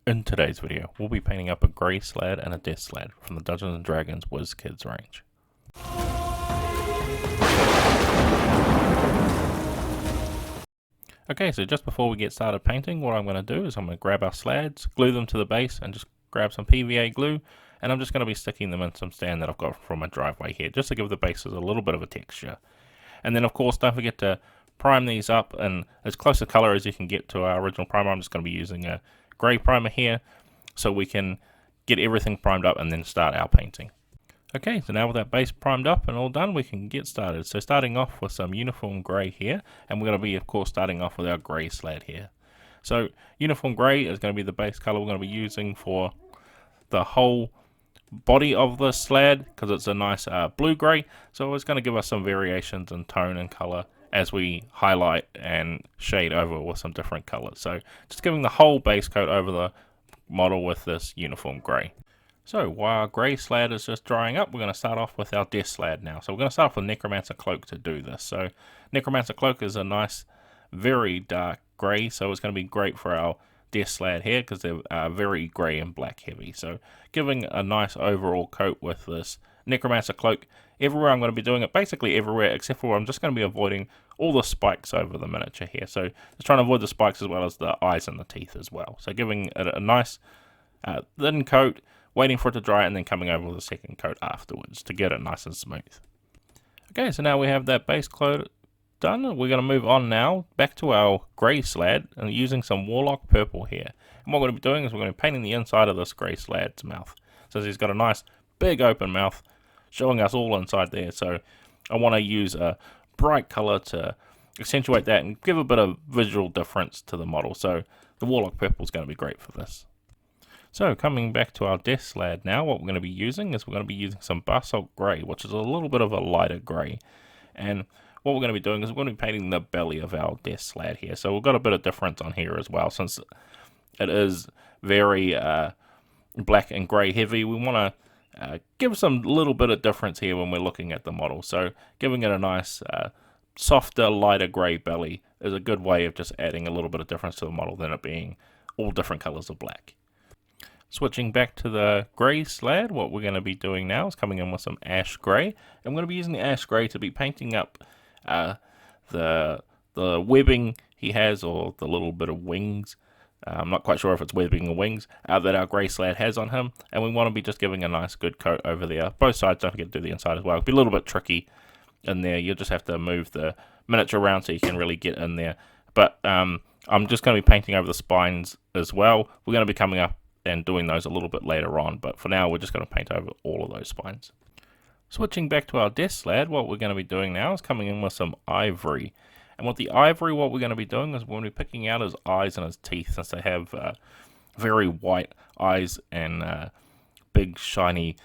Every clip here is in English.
In today's video, we'll be painting up a grey Sled and a death Sled from the Dungeons & Dragons Wizkids range. Okay, so just before we get started painting, what I'm going to do is I'm going to grab our slads, glue them to the base, and just grab some PVA glue, and I'm just going to be sticking them in some stand that I've got from my driveway here, just to give the bases a little bit of a texture. And then of course, don't forget to prime these up in as close a color as you can get to our original primer. I'm just going to be using a grey primer here, so we can get everything primed up and then start our painting. Okay, so now with that base primed up and all done, we can get started. So starting off with some uniform grey here, and we're going to be of course starting off with our grey Sled here. So uniform grey is going to be the base color we're going to be using for the whole body of the Sled, because it's a nice blue grey, so it's going to give us some variations in tone and color as we highlight and shade over with some different colors. So just giving the whole base coat over the model with this uniform grey. So while our grey Sled is just drying up, we're going to start off with our death Sled now. So we're going to start off with necromancer cloak to do this. So necromancer cloak is a nice very dark grey, so it's going to be great for our death Sled here because they're very grey and black heavy. So giving a nice overall coat with this necromancer cloak everywhere. I'm going to be doing it basically everywhere, except for I'm just going to be avoiding all the spikes over the miniature here. So just trying to avoid the spikes as well as the eyes and the teeth as well. So giving it a nice thin coat, waiting for it to dry, and then coming over with a second coat afterwards to get it nice and smooth. Okay, so now we have that base coat done. We're going to move on now back to our grey Sled and using some warlock purple here. And what we're going to be doing is we're going to be painting the inside of this grey Sled's mouth. So he's got a nice big open mouth showing us all inside there. So I want to use a bright color to accentuate that and give a bit of visual difference to the model. So the warlock purple is going to be great for this. So coming back to our death Sled now, what we're going to be using is we're going to be using some basalt grey, which is a little bit of a lighter grey. And what we're going to be doing is we're going to be painting the belly of our death Sled here. So we've got a bit of difference on here as well, since it is very black and grey heavy. We want to give some little bit of difference here when we're looking at the model. So giving it a nice softer, lighter grey belly is a good way of just adding a little bit of difference to the model than it being all different colors of black. Switching back to the grey Sled, what we're going to be doing now is coming in with some ash grey. I'm going to be using the ash grey to be painting up the webbing he has, or the little bit of wings. I'm not quite sure if it's webbing or wings that our grey Sled has on him, and we want to be just giving a nice good coat over there. Both sides, don't forget to do the inside as well. It'll be a little bit tricky in there. You'll just have to move the miniature around so you can really get in there. But I'm just going to be painting over the spines as well. We're going to be coming up and doing those a little bit later on, but for now we're just going to paint over all of those spines. Switching back to our death Sled, what we're going to be doing now is coming in with some ivory. And with the ivory, what we're going to be doing is we're going to be picking out his eyes and his teeth, since they have very white eyes and big shiny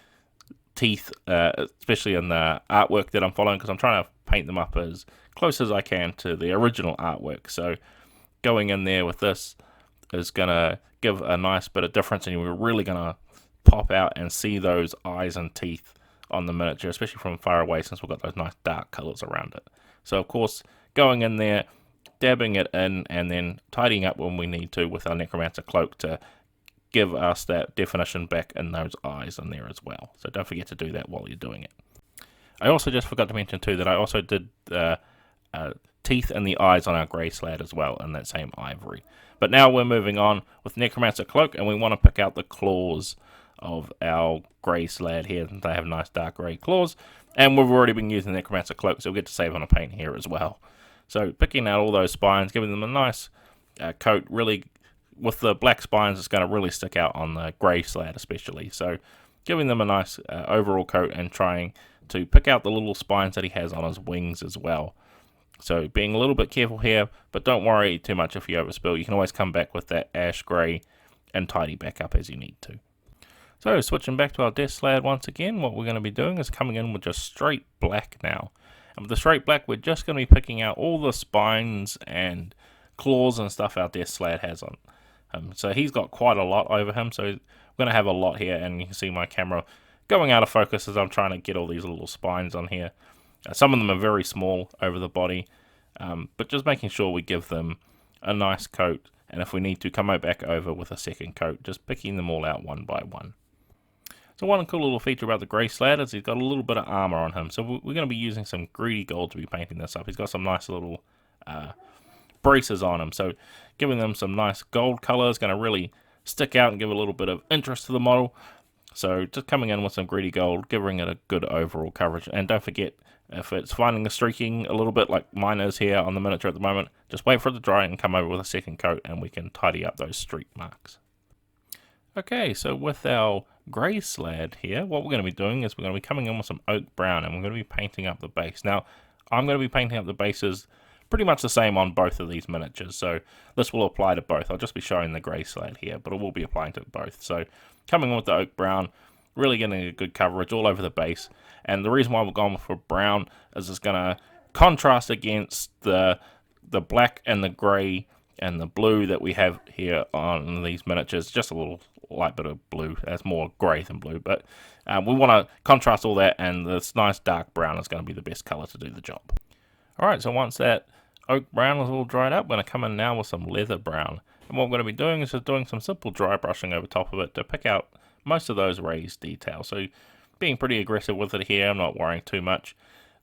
teeth, especially in the artwork that I'm following, because I'm trying to paint them up as close as I can to the original artwork. So going in there with this is going to give a nice bit of difference, and we're really going to pop out and see those eyes and teeth on the miniature, especially from far away, since we've got those nice dark colors around it. So of course, going in there, dabbing it in, and then tidying up when we need to with our necromancer cloak to give us that definition back in those eyes in there as well. So don't forget to do that while you're doing it. I also just forgot to mention too that I also did the teeth and the eyes on our grey Sled as well in that same ivory. But now we're moving on with necromancer cloak, and we want to pick out the claws of our grey Sled here. They have nice dark grey claws, and we've already been using necromancer cloak, so we'll get to save on a paint here as well. So picking out all those spines, giving them a nice coat. Really, with the black spines, it's going to really stick out on the grey Sled especially. So giving them a nice overall coat and trying to pick out the little spines that he has on his wings as well. So being a little bit careful here, but don't worry too much if you overspill. You can always come back with that ash grey and tidy back up as you need to. So switching back to our death Sled once again, what we're going to be doing is coming in with just straight black now. And with the straight black, we're just going to be picking out all the spines and claws and stuff our death Sled has on him. So he's got quite a lot over him, so we're going to have a lot here, and you can see my camera going out of focus as I'm trying to get all these little spines on here. Some of them are very small over the body, but just making sure we give them a nice coat and if we need to, come back over with a second coat, just picking them all out one by one. So one cool little feature about the grey Sled is he's got a little bit of armor on him, so we're going to be using some greedy gold to be painting this up. He's got some nice little braces on him, so giving them some nice gold color is going to really stick out and give a little bit of interest to the model. So just coming in with some greedy gold, giving it a good overall coverage. And don't forget, if it's finding the streaking a little bit like mine is here on the miniature at the moment, just wait for it to dry and come over with a second coat and we can tidy up those streak marks. Okay, so with our grey Sled here, what we're going to be doing is we're going to be coming in with some oak brown and we're going to be painting up the base. Now, I'm going to be painting up the bases pretty much the same on both of these miniatures, so this will apply to both. I'll just be showing the grey Sled here, but it will be applying to both. So coming in with the oak brown, really getting a good coverage all over the base. And the reason why we're going for brown is it's going to contrast against the black and the grey and the blue that we have here on these miniatures. Just a little light bit of blue. That's more grey than blue, but we want to contrast all that, and this nice dark brown is going to be the best colour to do the job. Alright, so once that oak brown is all dried up, we're going to come in now with some leather brown. And what we're going to be doing is just doing some simple dry brushing over top of it to pick out most of those raised details. So being pretty aggressive with it here, I'm not worrying too much.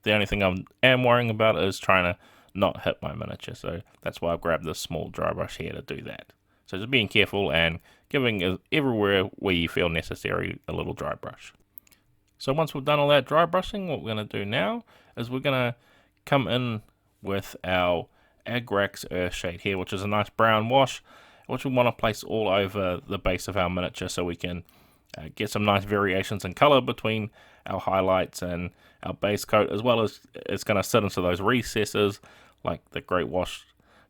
The only thing I am worrying about is trying to not hit my miniature. So that's why I've grabbed this small dry brush here to do that. So just being careful and giving everywhere where you feel necessary a little dry brush. So once we've done all that dry brushing, what we're going to do now is we're going to come in with our agrax earthshade here, which is a nice brown wash, which we want to place all over the base of our miniature so we can get some nice variations in color between our highlights and our base coat, as well as it's going to sit into those recesses like the great wash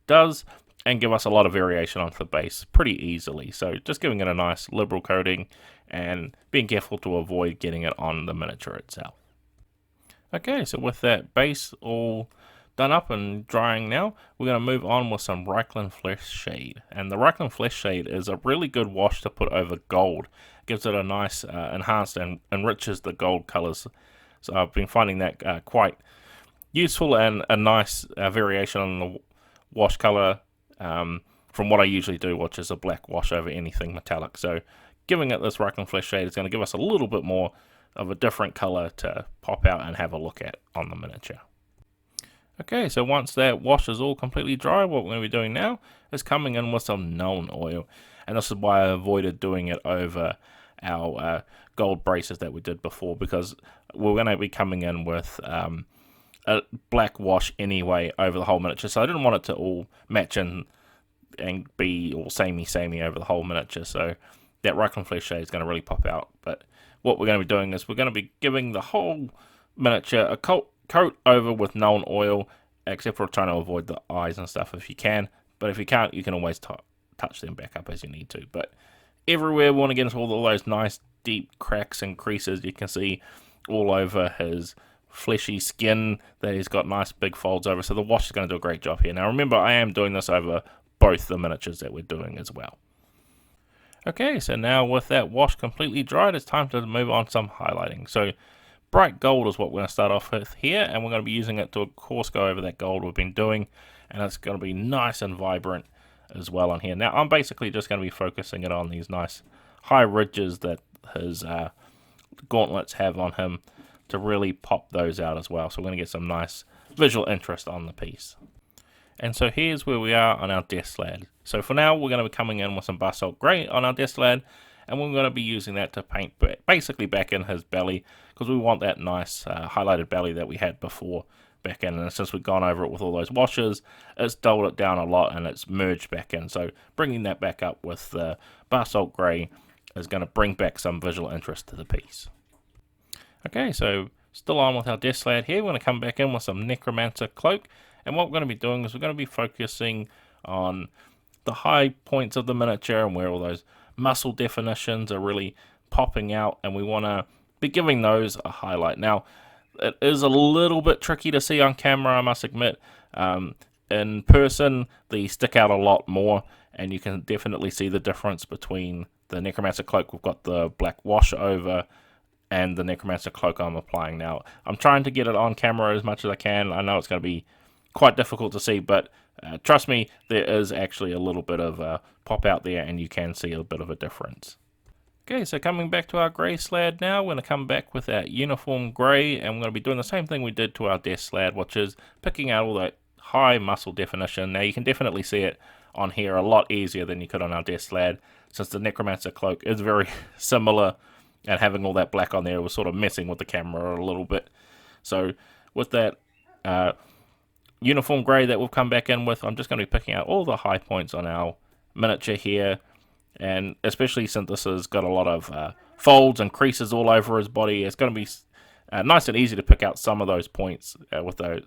does and give us a lot of variation onto the base pretty easily. So just giving it a nice liberal coating and being careful to avoid getting it on the miniature itself. Okay, so with that base all done up and drying now, we're going to move on with some reikland fleshshade. And the reikland fleshshade is a really good wash to put over gold. It gives it a nice enhanced and enriches the gold colors. So I've been finding that quite useful and a nice variation on the wash color from what I usually do, which is a black wash over anything metallic. So giving it this reikland fleshshade is going to give us a little bit more of a different color to pop out and have a look at on the miniature. Okay, so once that wash is all completely dry, what we're going to be doing now is coming in with some nuln oil. And this is why I avoided doing it over our gold braces that we did before, because we're going to be coming in with a black wash anyway over the whole miniature. So I didn't want it to all match and be all samey over the whole miniature. So that reikland fleshshade is going to really pop out. But what we're going to be doing is we're going to be giving the whole miniature a coat over with nuln oil, except for trying to avoid the eyes and stuff if you can. But if you can't, you can always touch them back up as you need to. But everywhere we want to get into all those nice deep cracks and creases. You can see all over his fleshy skin that he's got nice big folds over. So the wash is going to do a great job here. Now remember, I am doing this over both the miniatures that we're doing as well. Okay, so now with that wash completely dried, it's time to move on to some highlighting. So bright gold is what we're going to start off with here, and we're going to be using it to of course go over that gold we've been doing, and it's going to be nice and vibrant as well on here. Now I'm basically just going to be focusing it on these nice high ridges that his gauntlets have on him to really pop those out as well. So we're going to get some nice visual interest on the piece. And so here's where we are on our death Sled. So for now we're going to be coming in with some basalt grey on our death Sled, and we're going to be using that to paint basically back in his belly, because we want that nice highlighted belly that we had before back in. And since we've gone over it with all those washes, it's dulled it down a lot and it's merged back in. So bringing that back up with the basalt grey is going to bring back some visual interest to the piece. Okay, so still on with our death Sled here, we're going to come back in with some necromancer cloak. And what we're going to be doing is we're going to be focusing on the high points of the miniature and where all those muscle definitions are really popping out, and we want to be giving those a highlight. Now, it is a little bit tricky to see on camera, I must admit. In person, they stick out a lot more, and you can definitely see the difference between the necromancer cloak we've got the black wash over and the necromancer cloak I'm applying now. I'm trying to get it on camera as much as I can. I know it's going to be quite difficult to see, but trust me, there is actually a little bit of pop out there, and you can see a bit of a difference. Okay, so coming back to our grey Slad now, we're going to come back with our uniform grey, and we're going to be doing the same thing we did to our death Slad, which is picking out all that high muscle definition. Now you can definitely see it on here a lot easier than you could on our death Slad, since the necromancer cloak is very similar, and having all that black on there was sort of messing with the camera a little bit. So with that uniform grey that we've come back in with, I'm just going to be picking out all the high points on our miniature here. And especially since this has got a lot of folds and creases all over his body, it's going to be nice and easy to pick out some of those points with a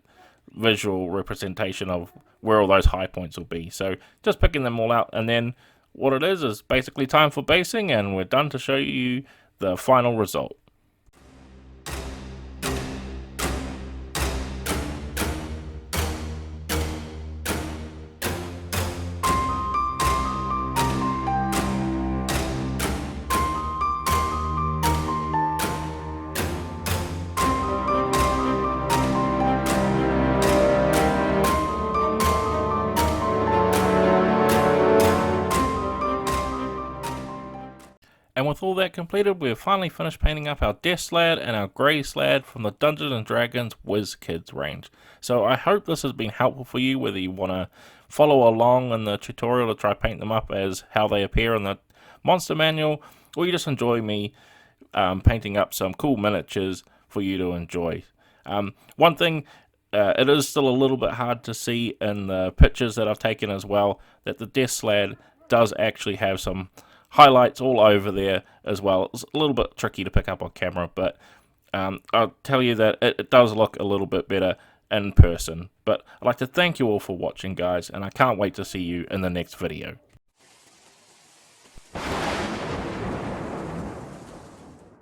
visual representation of where all those high points will be. So just picking them all out, and then what it is basically time for basing, and we're done to show you the final result. And with all that completed, we've finally finished painting up our death Slad and our grey Slad from the Dungeons & Dragons Wizkids range. So I hope this has been helpful for you, whether you want to follow along in the tutorial to try paint them up as how they appear in the monster manual, or you just enjoy me painting up some cool miniatures for you to enjoy. One thing, it is still a little bit hard to see in the pictures that I've taken as well, that the death Slad does actually have some highlights all over there as well. It's a little bit tricky to pick up on camera, but I'll tell you that it does look a little bit better in person. But I'd like to thank you all for watching, guys, and I can't wait to see you in the next video.